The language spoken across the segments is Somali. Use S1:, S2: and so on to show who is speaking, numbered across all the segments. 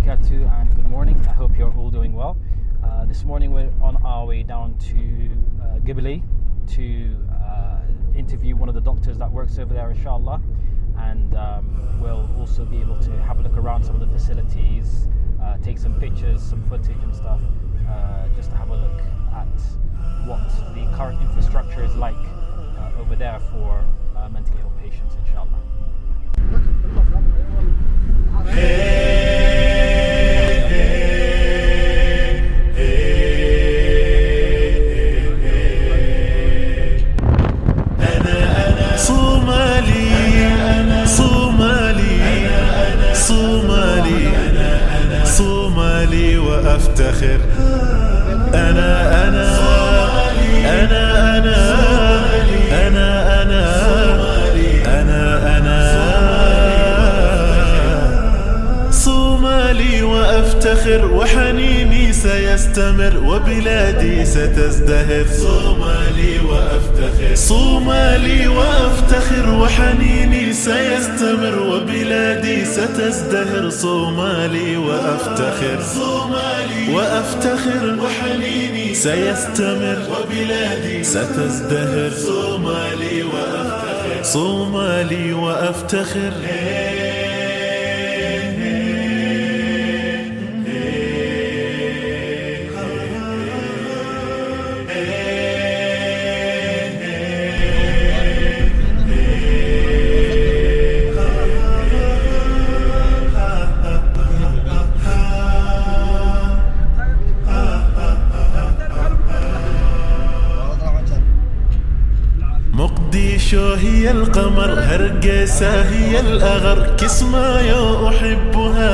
S1: wabarakatuh, and good morning. I hope you're all doing well. This morning we're on our way down to Gibili to interview one of the doctors that works over there, inshallah, and we'll also be able to have a look around some of the facilities, take some pictures, some footage and stuff, just to have a look at what the current infrastructure is like over there for mentally ill patients, inshallah.
S2: صومالي وأفتخر أنا صومالي وأفتخر وحنيني سيستمر وبلادي ستزدهر صومالي وأفتخر وحنيني سيستمر وبلادي ستزدهر صومالي وأفتخر وحنيني سيستمر وبلادي ستزدهر صومالي وأفتخر مقديشو هي القمر هرقسة هي الأغر كسمايو أحبها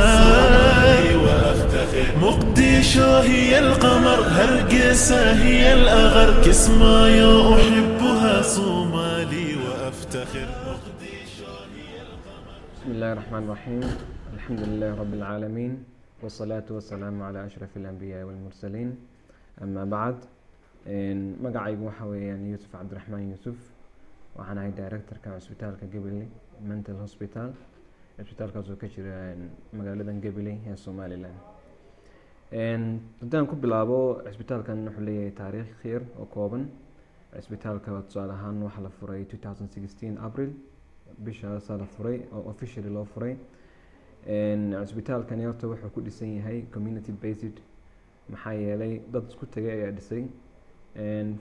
S2: مقديشو هي القمر هرقسة هي الأغر كسمايو أحبها صومالي وأفتخر
S3: بسم الله الرحمن الرحيم الحمد لله رب العالمين والصلاة والسلام على أشرف الأنبياء والمرسلين أما بعد magacaygu waxa weeyaan Yuusuf Cabdiraxmaan Yuusuf waxaan ahay director-ka Isbitaalka Gibili Mental Hospital isbitaalkaas oo ka jira magaalada Gibili ee Somaliland haddaan ku bilaabo isbitaalkan wuxuu leeyahay taariikh yar oo kooban isbitaalka tusaale ahaan waxaa la furay 2016 April bishaas la furay oo officially loo furay isbitaalkan horta wuxuu ku dhisan yahay community based maxaa yeelay dad isku tagay ayaa dhisay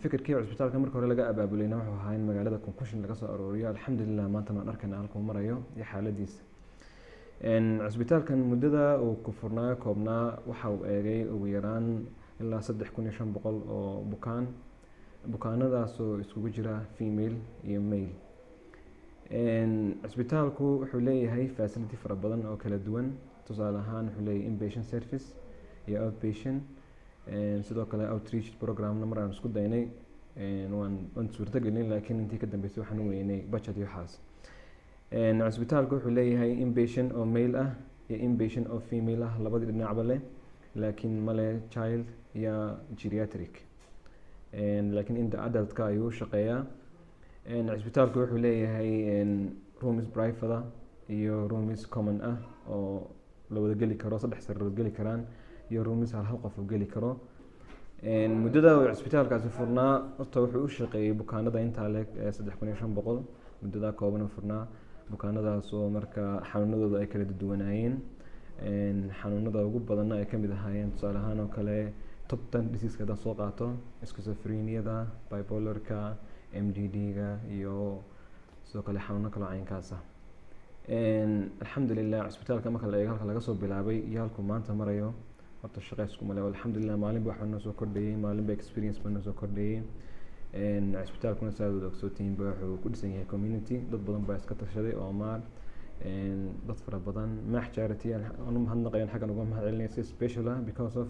S3: fikirkii isbitaalka markii hore laga abaabulayna wuxuu ahaa in magaalada concussion laga soo arooriyo alxamdulillah maanta aan arkayna halka uu marayo iyo xaaladiisa isbitaalkan muddada uu ku furnaa koobnaa waxa uu eegay ugu yaraan ilaa 3500 oo bukaanadaas oo isugu jira female iyo male isbitaalku wuxuu leeyahay facility fara badan oo kala duwan tusaale ahaan wuxuu leeyahay inpatient service iyo outpatient sidoo kale outreach programna mar aan isku daynay waan suurtagelin laakiin intii ka dambeysay waxaan u weynay budget iyo xaas isbitaalku wuxuu leeyahay inpatient oo male ah iyo inpatient oo female ah labada dhinacba leh laakiin male child iyo geriatric laakiin inta adultka ayuu shaqeeyaa isbitaalku wuxuu leeyahay rooms private iyo rooms common ah oo la wada geli karo saddex sariirood geli karaan iyo rooms hal qof oo geli karo muddada uu isbitaalkaasi furnaa horta wuxuu u shaqeeyay bukaanada inta leeg 3500 muddada kooban furnaa bukaanadaas oo marka xanuunadooda ay kala duwanaayeen xanuunada ugu badan ay kamid ahaayeen tusaale ahaan oo kale top 10 disease-ka soo qaato schizophrenia-da bipolar-ka MDD-ga iyo sidoo kale xanuuno kale caynkaas ah alxamdulillah isbitaalka marka la eego halka laga soo bilaabay iyo halku maanta marayo horta shaqo isku malay alxamdulillah maalin baa waxna soo kordhayay maalin baa experience baa soo kordhayay isbitaalkuna saadooda ogsootiin baa wuxuu ku dhisan yahay community dad badan baa iska tashaday oo maar dad fara badan maax charity aan mahadnaqayn xaggan uga mahadcelinay si special ah because of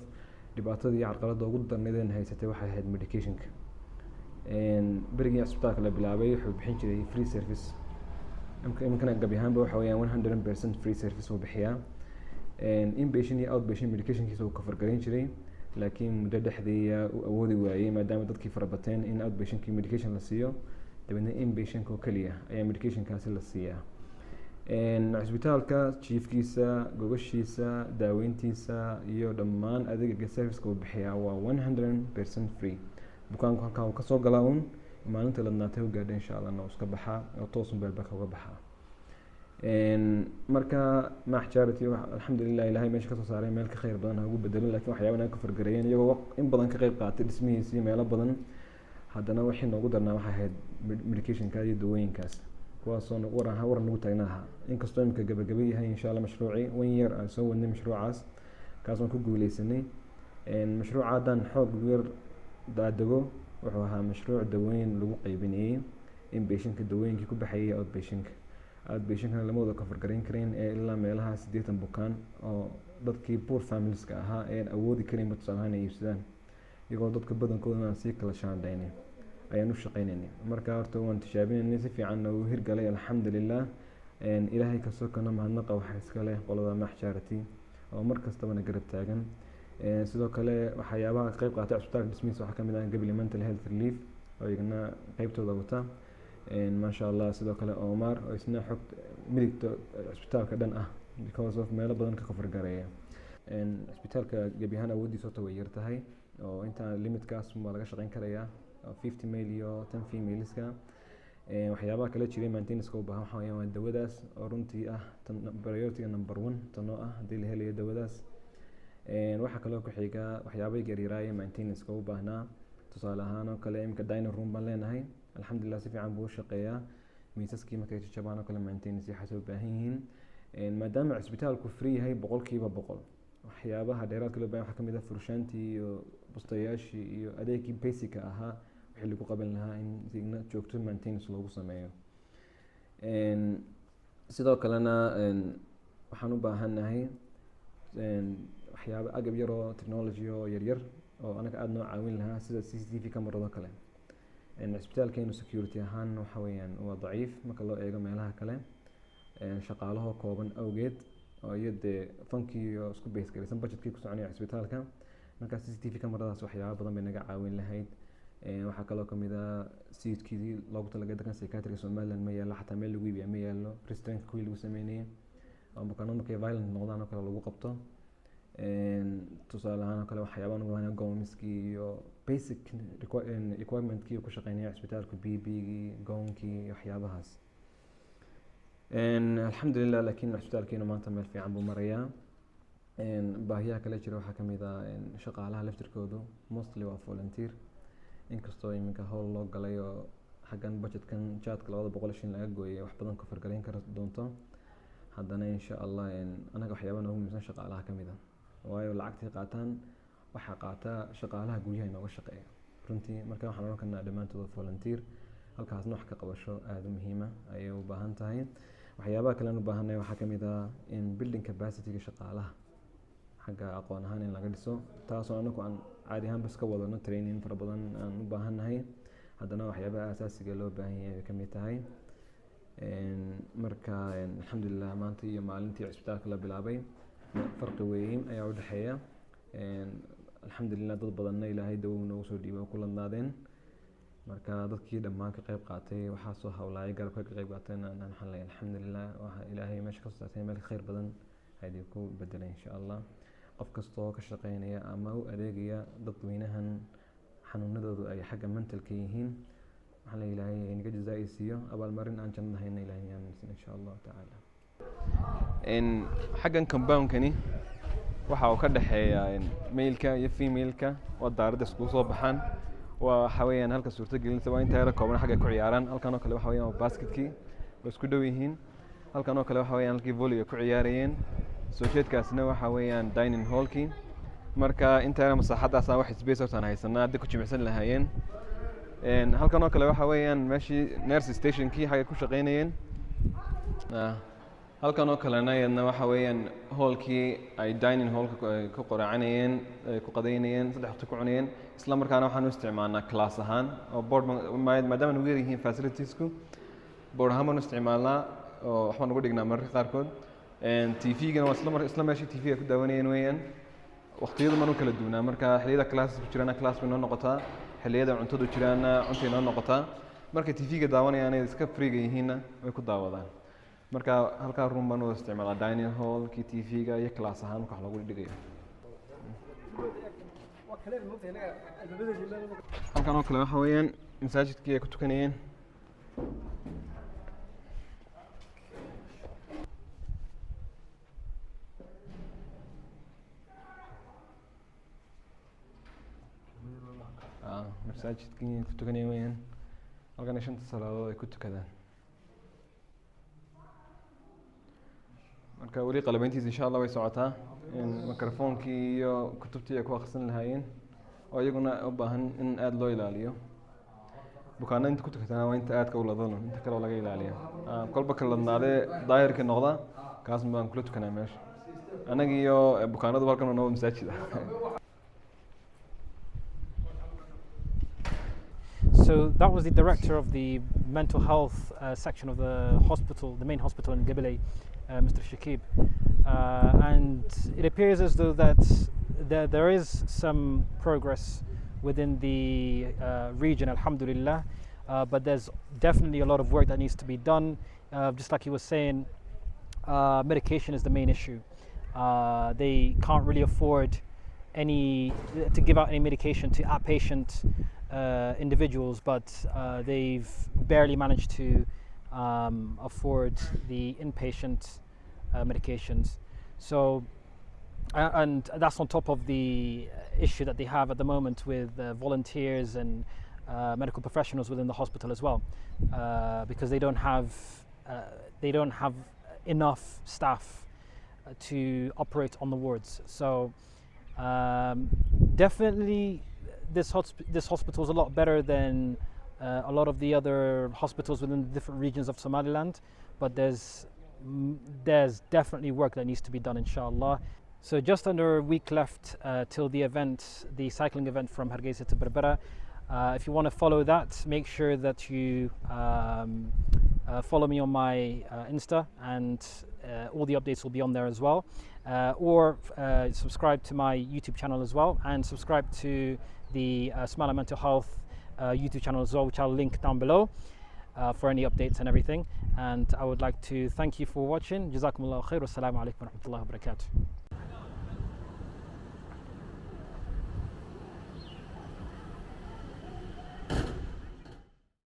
S3: dhibaatadii iyo carqaladda ugu darneedeen haysatay waxay ahayd medication-ka berigii isbitaalka la bilaabay wuxuu bixin jiray free service imkana gabi ahaanba waxa weeyaan 100% free service uu bixiyaa inpatient iyo outpatient medication-kiisa uu cover gareyn jiray laakiin muddo dhexdii uu awoodi waayay maadaama dadkii fara bateen in outpatient-kii medication la siiyo dabeedna inpatient-ka oo kaliya ayaa medication-kaasi la siiyaa cisbitaalka jiifkiisa gogashiisa daaweyntiisa iyo dhammaan adeega serviceka uu bixiyaa waa 100% free. bukaanku halkaa uu kasoo galaa uun maalinta ladnaatay u gaadha insha allahna uu iska baxaa oo toosun beelbaka uga baxaa. marka Maax Charity alxamdulilah ilaahay meesha kasoo saaray meel ka khayr badan ha ugu bedelin, laakiin waxyaabana ka fargareeyeen iyagoo in badan ka qayb qaatay dhismihiisii meelo badan. haddana wixii noogu darnaa waxay ahayd medicationka iyo dawooyinkaas kuwaasoo waran nagu taagnaaha. inkastoo imika gabagaba yahay insha allah mashruucii 1 year aan soo wadnay mashruucaas kaasoo ku guuleysanay. mashruuca haddaan xoog yar daadego wuxuu ahaa mashruuc dawooyin lagu qaybinayay inpatientka dawooyinkii ku baxayay outpatientkana lama wada kafargarayn karayn ee ilaa meelaha 80 bukaan oo dadkii poor familieska ahaa ee awoodi karin tusaale ahaan ay iibsadaan, iyagoo dadka badankooda aan sii kala shaandhaynay ayaan u shaqaynaynay. marka horta waan tijaabinaynay si fiican uu hirgalay alxamdulilah. ilaahay kasoo kana mahadnaqa waxa iska leh qolada Maax Charity oo mar kastabana garab taagan. sidoo kale waxyaabaha ka qayb qaatay cisbitaalka dhismihiisa waxaa kamid ah Gabiley Mental Health Relief oo iyagana qaybtooda wata. maasha allah sidoo kale Omar oo isna xog midigta cisbitaalka dhan ah because of meelo badan ka fargareeya. cisbitaalka gebi ahaan awoodiisa horta way yar tahay oo inta limitkaas ma laga shaqayn karayaa 50 male iyo 10 femaleska. waxyaabaha kale jiray maintenance-ka u baahan waxaa waa dawadaas oo runtii ah priority number 1 tanoo ah haddii la helayo dawadaas. waxaa kaloo ku xiga waxyaabaha yaryaraaya maintenance-ka u baahnaa, tusaale ahaan oo kale imika dining room baan leenahay alxamdulilah si fiican buu u shaqeeyaa. miisaskii markay jajabaan oo kale maintenance waxay u baahan yihiin. maadaama cisbitaalku free yahay 100%, waxyaabaha dheeraadka loo baahan waxaa kamid ah furshaantii iyo bustayaashii iyo adeegii basic ahaa wixii lagu qaban lahaa in signa joogto maintenance loogu sameeyo. sidoo kalena waxaan u baahanahay waxyaabo agab yar oo technology oo yaryar oo anaga aad noo caawin lahaa sida CCTV camerado kale. cisbitaalkeenu security ahaan waxa weeyaan waa daciif marka loo eego meelaha kale. shaqaalaha kooban awgeed oo iyadee fankii iyo isku base garaysan budgetkii ku soconaya cisbitaalka. marka CCTV cameradaas waxyaabo badan bay naga caawin lahayd. waxaa kaloo kamid ah seatkii loogu talagalay dadkan psychiatric Somaliland ma yaalo, xataa meel lagu iibiyo ma yaalo. restraint kuwii lagu sameynayay oo bukaanada markay violent noqdaan oo kale lagu qabto. tusaale ahaan oo kale waxyaabaha nagu baahnayn gowmiskii iyo basic requirement-kii ku shaqeynaya cisbitaalku BB-gii gownkii waxyaabahaas. alxamdulilah laakiin cisbitaalkeenu maanta meel fiican buu marayaa. baahiyaha kale jira waxaa kamid ah shaqaalaha laftirkoodu mostly waa volunteer, inkastoo iminka howl loo galay oo xaggan budgetkan jaadka 200 shilin laga gooyay wax badan ka fargarayn kara doonto. haddana insha allah anaga waxyaabaha noogu muhiimsan shaqaalaha kamid ah, waayo lacagtii qaataan waxaa qaata shaqaalaha guryaha inooga shaqeeya runtii. marka waxaan oran karnaa dhammaantood volunteer, halkaasna wax ka qabasho aada u muhiima ayay u baahan tahay. waxyaabaha kale aan u baahannahay waxaa kamid ah in building capacity-ga shaqaalaha xagga aqoon ahaan in laga dhiso, taasoo anagu aan caadi ahaan bas ka wadano training fara badan aan u baahannahay. haddana waxyaabaha asaasiga loo baahan yahay ay kamid tahay. marka alxamdulilah maanta iyo maalintii cisbitaalka la bilaabay farqi weyn ayaa u dhexeeya. alxamdulilah dad badanna ilaahay dawow noogu soo dhiibay oo ku ladnaadeen. marka dadkii dhammaan ka qayb qaatay waxaa soo hawlaayay garabka ka qayb qaateen waxaan leeyahay alxamdulilah waxa ilaahay meesha ka soo saartay meel khayr badan ayay ku bedelay insha allah. qof kastoo ka shaqeynaya ama u adeegaya dadweynahan xanuunadoodu ay xagga mentalka yihiin waxaan leeyahay ilaahay inaga jazaa'isiyo abaalmarin aan jannada hayna ilaahay aan insha allah tacaala. xaggan compound-kani waxa uu ka dhaxeeyaa male-ka iyo female-ka oo daarada isku soo baxaan. waxa weeyaan halka suurtagelinta waa inta yara kooban xagga ku ciyaaraan. halkan oo kale waxa weeyaan basketkii oo isku dhow yihiin. halkan oo kale waxa weeyaan halkii volley ku ciyaarayeen. soo jeedkaasna waxa weeyaan dining hall-kii. marka inta yara masaaxadaas aan wax space hortaan haysanaa hadda ku jimicsan lahaayeen. halkan oo kale waxa weeyaan meeshii nurse station-kii xagga ku shaqeynayeen. halkan oo kalena iyadna waxa weeyaan hallkii ay dining hallka ku qoracanayeen ku qadaynayeen saddex waqti ku cunayeen. isla markaana waxaan u isticmaalnaa class ahaan oo board maadaama nagu yaryihiin facilitiesku board ahaan baan u isticmaalnaa oo waxbaan ugu dhignaa mararka qaarkood. TV-gana waa isla meeshii TV-ga ku daawanayeen weeyaan. waqtiyadu maan u kala duwanaa, marka xilliyada classes ku jiraana class bay noo noqotaa, xilliyada cuntadu jiraana cuntay noo noqotaa. marka TV-ga daawanayaan iska free-ga yihiinna way ku daawadaan. marka halkaa room baan u isticmaalaa dining hall kii TV-ga iyo class ahaan wax lagu dhigayo halkan oo kale waxa weeyaan masaajidkii ay ku tukanayeen masaajidkii ay ku tukanayeen weeyaan halkan ay 5 salaadood ay ku tukadaan marka weli qalabayntiisa insha Allah way socotaa in mikrofoonkii iyo kutubtii ay ku akhrisan lahaayeen oo iyaguna u baahan in aad loo ilaaliyo bukaanada inta ku tukatana waa inta aadka u ladano inta kale oo laga ilaaliyo kolba kala ladnaadee daahirka noqda kaas baan kula tukanaa meesha anaga iyo bukaanadu halkan oo noo masaajid
S1: So that was the director of the mental health section of the hospital, the main hospital in Gabiley, Mr. Shakib. And it appears as though that there is some progress within the region, alhamdulillah, but there's definitely a lot of work that needs to be done. Just like he was saying, medication is the main issue. They can't really afford to give out any medication to outpatient individuals, but they've barely managed to afford the inpatient medications. So, and that's on top of the issue that they have at the moment with volunteers and medical professionals within the hospital as well, because they don't have enough staff to operate on the wards. So definitely this hospital is a lot better than a lot of the other hospitals within the different regions of Somaliland, but there's definitely work that needs to be done, inshallah. So just under a week left till the event, the cycling event from Hargeisa to Berbera. If you want to follow that, make sure that you follow me on my Insta, and all the updates will be on there as well. Or subscribe to my YouTube channel as well, and subscribe to the Somali Mental Health YouTube channel as well, which I'll link down below for any updates and everything. And I would like to thank you for watching. Jazakumullahu khair. Wassalamu alaikum wa rahmatullahi wa barakatuh.